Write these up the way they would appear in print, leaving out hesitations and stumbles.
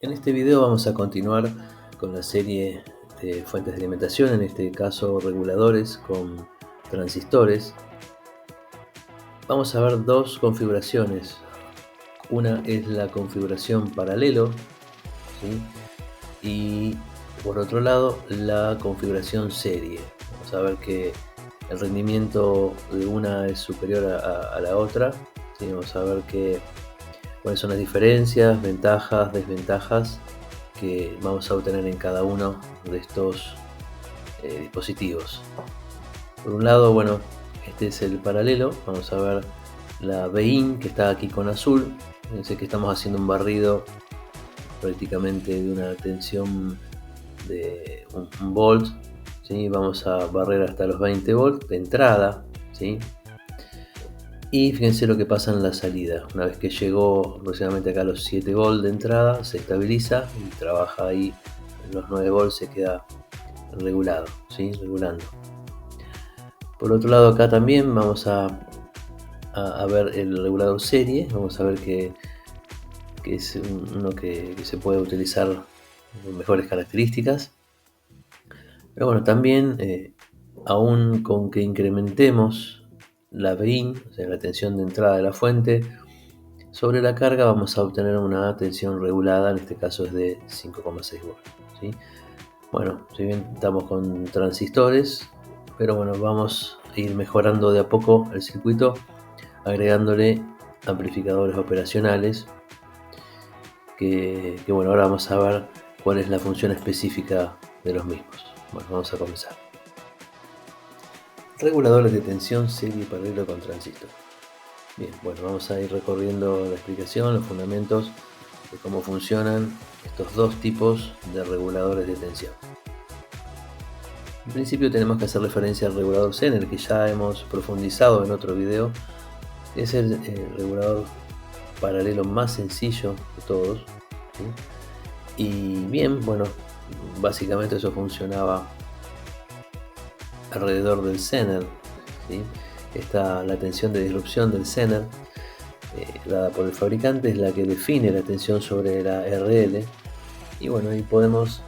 En este video vamos a continuar con la serie de fuentes de alimentación, en este caso reguladores con transistores. Vamos a ver dos configuraciones. Una es la configuración paralelo, ¿sí? Y por otro lado la configuración serie. Vamos a ver que el rendimiento de una es superior a la otra, ¿sí? Vamos a ver cuáles son las diferencias, ventajas, desventajas que vamos a obtener en cada uno de estos dispositivos. Por un lado, bueno, este es el paralelo. Vamos a ver la BIN que está aquí con azul. Fíjense que estamos haciendo un barrido prácticamente de una tensión de un volt, ¿sí? Vamos a barrer hasta los 20 volts de entrada, ¿sí? Y fíjense lo que pasa en la salida. Una vez que llegó aproximadamente acá a los 7 volts de entrada, se estabiliza y trabaja ahí en los 9 volts, se queda regulado, ¿sí? Regulando. Por otro lado, acá también vamos a ver el regulador serie. Vamos a ver que es uno que se puede utilizar con mejores características. Pero bueno, también aún con que incrementemos la BIN, o sea, la tensión de entrada de la fuente, sobre la carga vamos a obtener una tensión regulada, en este caso es de 5,6 volts, ¿sí? Bueno, si bien estamos con transistores, pero bueno, vamos a ir mejorando de a poco el circuito, agregándole amplificadores operacionales, que bueno, ahora vamos a ver cuál es la función específica de los mismos. Bueno, vamos a comenzar. Reguladores de tensión serie paralelo con transistor. Bien, bueno, vamos a ir recorriendo la explicación, los fundamentos de cómo funcionan estos dos tipos de reguladores de tensión. En principio tenemos que hacer referencia al regulador Zener, que ya hemos profundizado en otro video. Es el regulador paralelo más sencillo de todos, ¿sí? Y bien, bueno, básicamente eso funcionaba alrededor del Zener, ¿sí? La tensión de disrupción del Zener, dada por el fabricante, es la que define la tensión sobre la RL. Y bueno, ahí podemos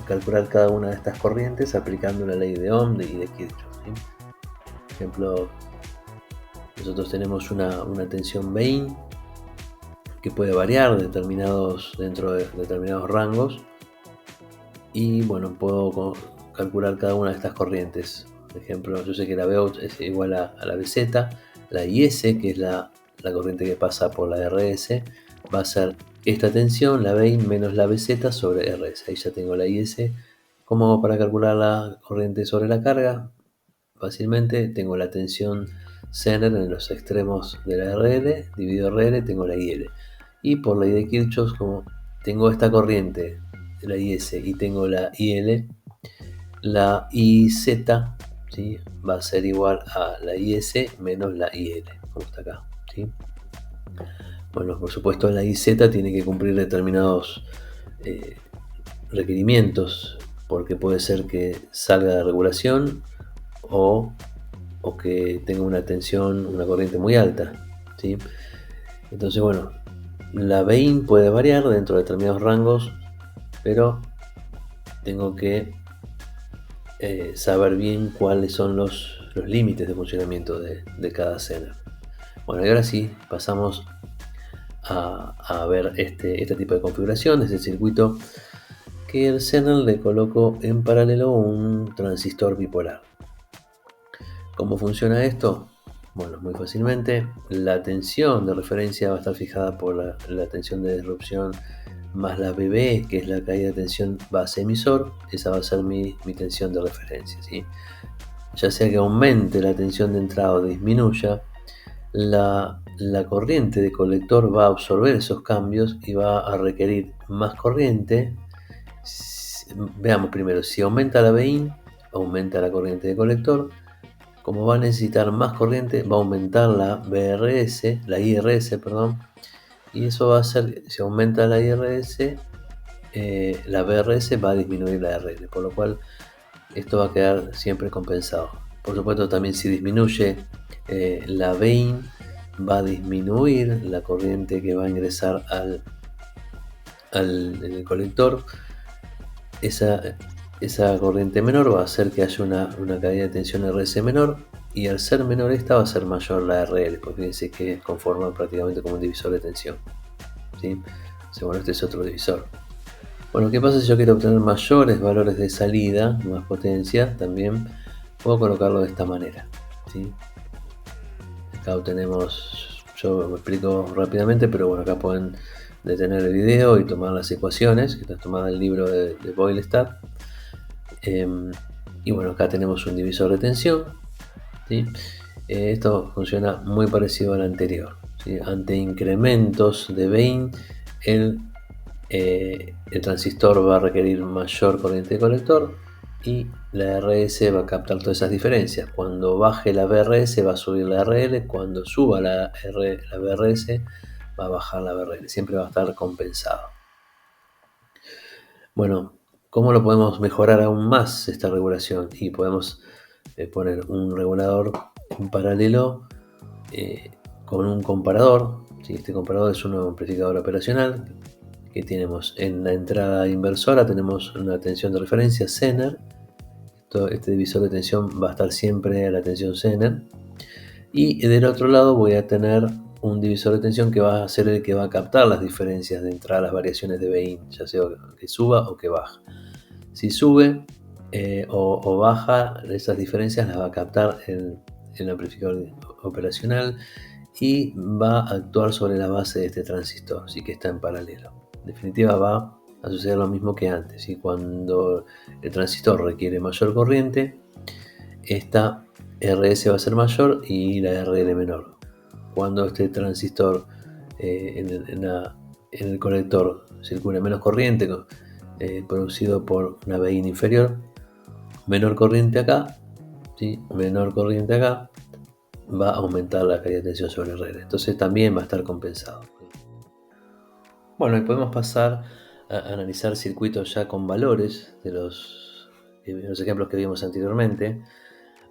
calcular cada una de estas corrientes aplicando la ley de Ohm y de Kirchhoff, ¿sí? Por ejemplo, nosotros tenemos una tensión BIN que puede variar dentro de determinados rangos, y bueno, puedo calcular cada una de estas corrientes. Por ejemplo, yo sé que la Vout es igual a la BZ, la IS, que es la corriente que pasa por la RS, va a ser esta tensión, la BIN menos la BZ sobre RS. Ahí ya tengo la IS. ¿Cómo hago para calcular la corriente sobre la carga? Fácilmente, tengo la tensión Zener en los extremos de la RL, dividido RL, tengo la IL. Y por ley de Kirchhoff, como tengo esta corriente, la IS, y tengo la IL, la IZ, ¿sí?, va a ser igual a la IS menos la IL, como está acá, ¿sí? Bueno, por supuesto la IZ tiene que cumplir determinados requerimientos, porque puede ser que salga de regulación o que tenga una tensión, una corriente muy alta, ¿sí? Entonces, bueno, la BIN puede variar dentro de determinados rangos, pero tengo que saber bien cuáles son los límites de funcionamiento de cada Zener. Bueno, y ahora sí, pasamos a ver este tipo de configuración de este circuito, que el Zener le coloco en paralelo un transistor bipolar. ¿Cómo funciona esto? Bueno, muy fácilmente. La tensión de referencia va a estar fijada por la tensión de disrupción más la BB, que es la caída de tensión base emisor. Esa va a ser mi tensión de referencia, ¿sí? Ya sea que aumente la tensión de entrada o disminuya, la corriente de colector va a absorber esos cambios y va a requerir más corriente. Veamos primero, si aumenta la BIN, aumenta la corriente de colector. Como va a necesitar más corriente, va a aumentar la IRS, perdón, y eso va a hacer, si aumenta la IRS, la BRS va a disminuir la RL, por lo cual esto va a quedar siempre compensado. Por supuesto, también si disminuye la BIN, va a disminuir la corriente que va a ingresar al colector, esa corriente menor va a hacer que haya una caída de tensión RS menor, y al ser menor esta va a ser mayor la RL, porque fíjense que conforma prácticamente como un divisor de tensión, ¿sí? O sea, bueno, este es otro divisor. Bueno, ¿qué pasa si yo quiero obtener mayores valores de salida, más potencia? También puedo colocarlo de esta manera, ¿sí? Acá obtenemos, yo lo explico rápidamente, pero bueno, acá pueden detener el video y tomar las ecuaciones que están tomadas del libro de Boyle-Stadt. Y bueno, acá tenemos un divisor de tensión, ¿sí? Esto funciona muy parecido al anterior, ¿sí? Ante incrementos de Bain, el transistor va a requerir mayor corriente de colector y la RS va a captar todas esas diferencias. Cuando baje la BRS va a subir la RL, cuando suba la BRS va a bajar la BRL, siempre va a estar compensado. Bueno, ¿cómo lo podemos mejorar aún más esta regulación? Y podemos poner un regulador en paralelo con un comparador, ¿sí? Este comparador es un amplificador operacional que tenemos en la entrada inversora, tenemos una tensión de referencia Zener. Este divisor de tensión va a estar siempre a la tensión Zener, y del otro lado voy a tener un divisor de tensión que va a ser el que va a captar las diferencias de entrada, las variaciones de Bain, ya sea que suba o que baja. Si sube o baja, esas diferencias las va a captar el amplificador operacional y va a actuar sobre la base de este transistor, así que está en paralelo. En definitiva va a suceder lo mismo que antes, y cuando el transistor requiere mayor corriente, esta RS va a ser mayor y la RL menor. Cuando este transistor en el colector circula menos corriente, producido por una Bain inferior, menor corriente acá, ¿sí? Menor corriente acá, va a aumentar la caída de tensión sobre el RL. Entonces también va a estar compensado. Bueno, y podemos pasar a analizar circuitos ya con valores de los ejemplos que vimos anteriormente.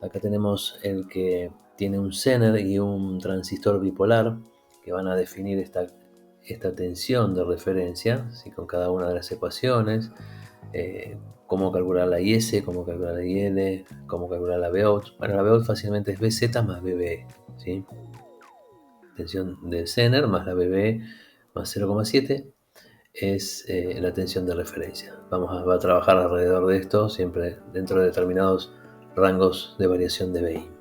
Acá tenemos el que tiene un Zener y un transistor bipolar que van a definir esta tensión de referencia, ¿sí? Con cada una de las ecuaciones, cómo calcular la IS, cómo calcular la IL, cómo calcular la Vout. Bueno, la Vout fácilmente es BZ más BB, ¿sí? Tensión de Zener más la BB más 0,7 es la tensión de referencia. Va a trabajar alrededor de esto, siempre dentro de determinados rangos de variación de Bain.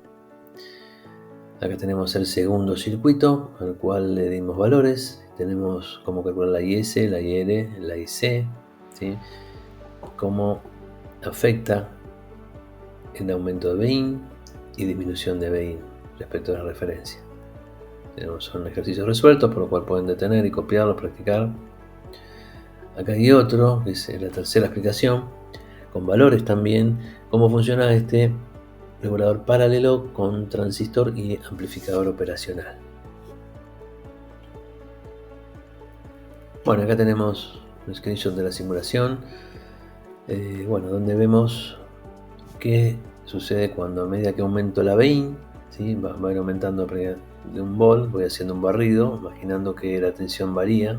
Acá tenemos el segundo circuito al cual le dimos valores. Tenemos cómo calcular la IS, la IL, la IC, ¿sí? Cómo afecta el aumento de Bain y disminución de Bain respecto a la referencia. Son ejercicios resueltos, por lo cual pueden detener y copiarlos, practicar. Acá hay otro, que es la tercera explicación, con valores también, cómo funciona este regulador paralelo con transistor y amplificador operacional. Bueno, acá tenemos un screenshot de la simulación, donde vemos qué sucede cuando a medida que aumento la Bain, ¿sí? va a ir aumentando de 1 volt, voy haciendo un barrido, imaginando que la tensión varía.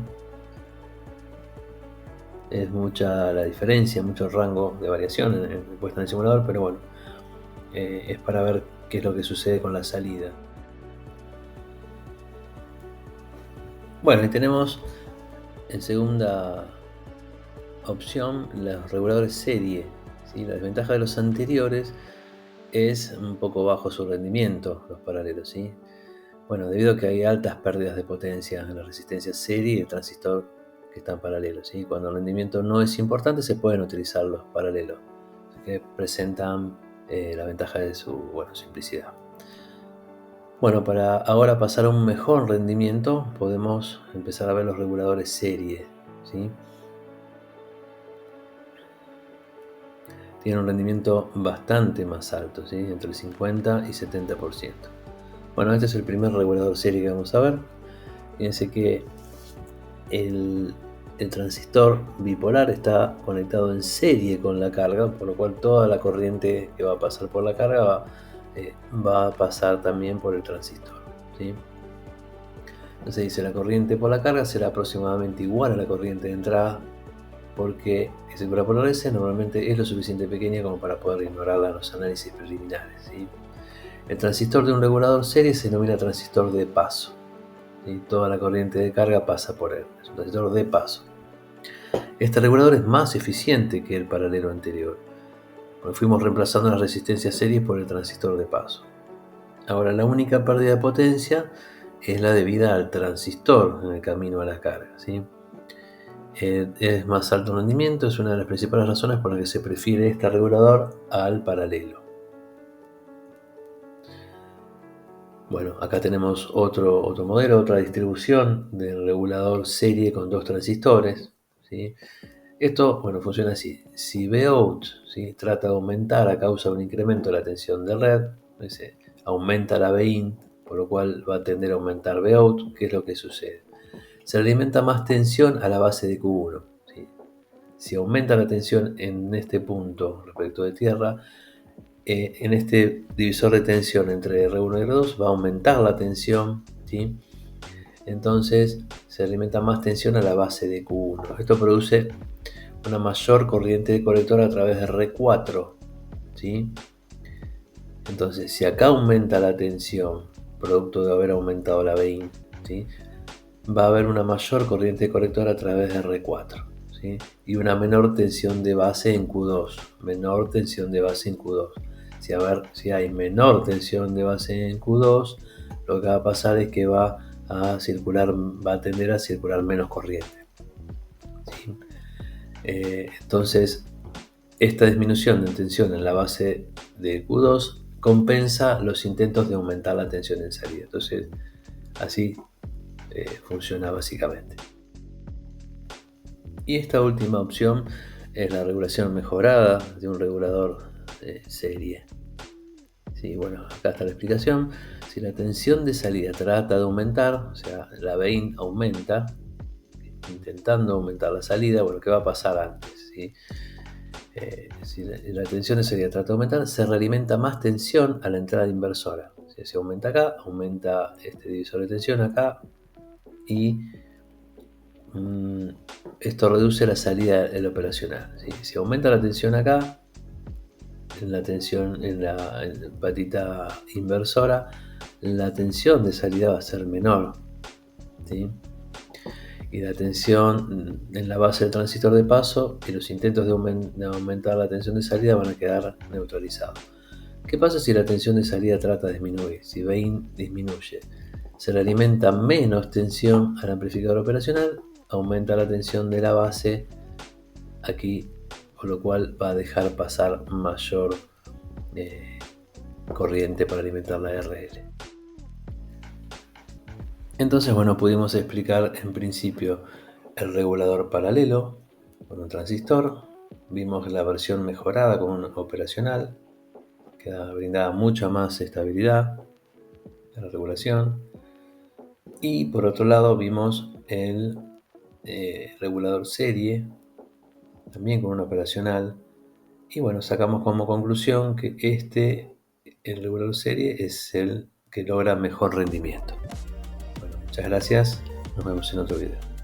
Es mucha la diferencia, mucho rango de variación en puesta en el simulador, pero bueno, es para ver qué es lo que sucede con la salida. Bueno, y tenemos en segunda opción los reguladores serie, ¿sí? La desventaja de los anteriores es un poco bajo su rendimiento, los paralelos, ¿sí? Bueno, debido a que hay altas pérdidas de potencia en la resistencia serie y el transistor que están paralelos, ¿sí? Cuando el rendimiento no es importante se pueden utilizar los paralelos, que presentan la ventaja de su simplicidad. Bueno, para ahora pasar a un mejor rendimiento podemos empezar a ver los reguladores serie, ¿sí? Tienen un rendimiento bastante más alto, ¿sí? Entre el 50 y 70%. Bueno, este es el primer regulador serie que vamos a ver. Fíjense que el transistor bipolar está conectado en serie con la carga, por lo cual toda la corriente que va a pasar por la carga va a pasar también por el transistor, ¿sí? Se dice la corriente por la carga será aproximadamente igual a la corriente de entrada, porque el circular por RS normalmente es lo suficiente pequeña como para poder ignorarla en los análisis preliminares, ¿sí? El transistor de un regulador serie se denomina transistor de paso, ¿sí? Toda la corriente de carga pasa por él, es un transistor de paso. Este regulador es más eficiente que el paralelo anterior, porque fuimos reemplazando las resistencias series por el transistor de paso. Ahora, la única pérdida de potencia es la debida al transistor en el camino a la carga, ¿sí? Es más alto rendimiento, es una de las principales razones por las que se prefiere este regulador al paralelo. Bueno, acá tenemos otro modelo, otra distribución del regulador serie con dos transistores, ¿sí? Esto, bueno, funciona así. Si Vout, ¿sí?, trata de aumentar a causa de un incremento de la tensión de red, aumenta la Vin, por lo cual va a tender a aumentar Vout. ¿Qué es lo que sucede? Se alimenta más tensión a la base de Q1, ¿sí? Si aumenta la tensión en este punto respecto de tierra, en este divisor de tensión entre R1 y R2 va a aumentar la tensión, ¿sí? Entonces se alimenta más tensión a la base de Q1. Esto produce una mayor corriente de colector a través de R4, ¿sí? Entonces, si acá aumenta la tensión, producto de haber aumentado la Vin, ¿sí?, va a haber una mayor corriente de colector a través de R4, ¿sí?, y una menor tensión de base en Q2. Menor tensión de base en Q2. Si hay menor tensión de base en Q2, lo que va a pasar es que va a tender a circular menos corriente, ¿sí? Entonces, esta disminución de tensión en la base de Q2 compensa los intentos de aumentar la tensión en salida. Entonces, así funciona básicamente. Y esta última opción es la regulación mejorada de un regulador serie. Sí, bueno, acá está la explicación. Si la tensión de salida trata de aumentar, o sea, la Vin aumenta, intentando aumentar la salida, bueno, ¿qué va a pasar antes? ¿Sí? Si la tensión de salida trata de aumentar, se realimenta más tensión a la entrada inversora. Si aumenta acá, aumenta este divisor de tensión acá, y esto reduce la salida del operacional, ¿sí? Si aumenta la tensión acá, en la patita inversora, la tensión de salida va a ser menor, ¿sí? Y la tensión en la base del transistor de paso y los intentos de aumentar la tensión de salida van a quedar neutralizados. ¿Qué pasa si la tensión de salida trata de disminuir? Si Vin disminuye, se le alimenta menos tensión al amplificador operacional, aumenta la tensión de la base aquí, con lo cual va a dejar pasar mayor corriente para alimentar la RL. Entonces, bueno, pudimos explicar en principio el regulador paralelo con un transistor. Vimos la versión mejorada con un operacional que brindaba mucha más estabilidad a la regulación. Y por otro lado vimos el regulador serie, también con un operacional. Y bueno, sacamos como conclusión que el regulador serie, es el que logra mejor rendimiento. Bueno, muchas gracias. Nos vemos en otro video.